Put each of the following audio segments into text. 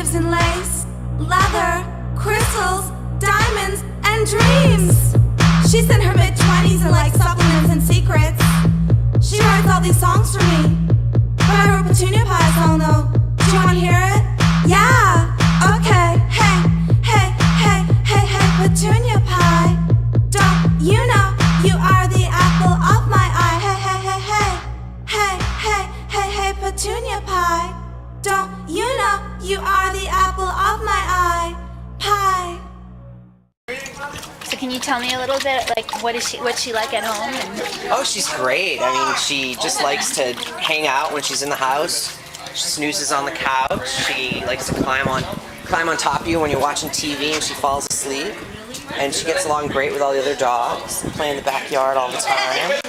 lives in lace, leather, crystals, diamonds, and dreams. She's in her mid-20s and likes supplements and secrets. She writes all these songs for me, but I wrote Petunia Pie song though. Do you wanna hear it? Yeah, okay. Hey, hey, hey, hey, hey, Petunia Pie. Don't you know you are the apple of my eye? Hey, hey, hey, hey, hey, hey, hey, hey, Petunia Pie. Don't you know you are the apple of my eye? Pie. So can you tell me a little bit, like, what's she like at home? Oh, she's great. I mean, she just likes to hang out when she's in the house. She snoozes on the couch. She likes to climb on top of you when you're watching TV and she falls asleep. And she gets along great with all the other dogs. Play in the backyard all the time.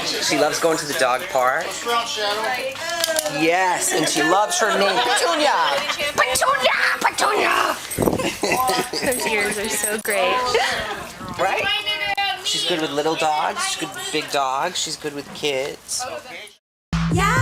She loves going to the dog park. Yes, and she loves her name, Petunia! Petunia! Petunia! Those ears are so great. Right? She's good with little dogs. She's good with big dogs. She's good with kids. Yeah.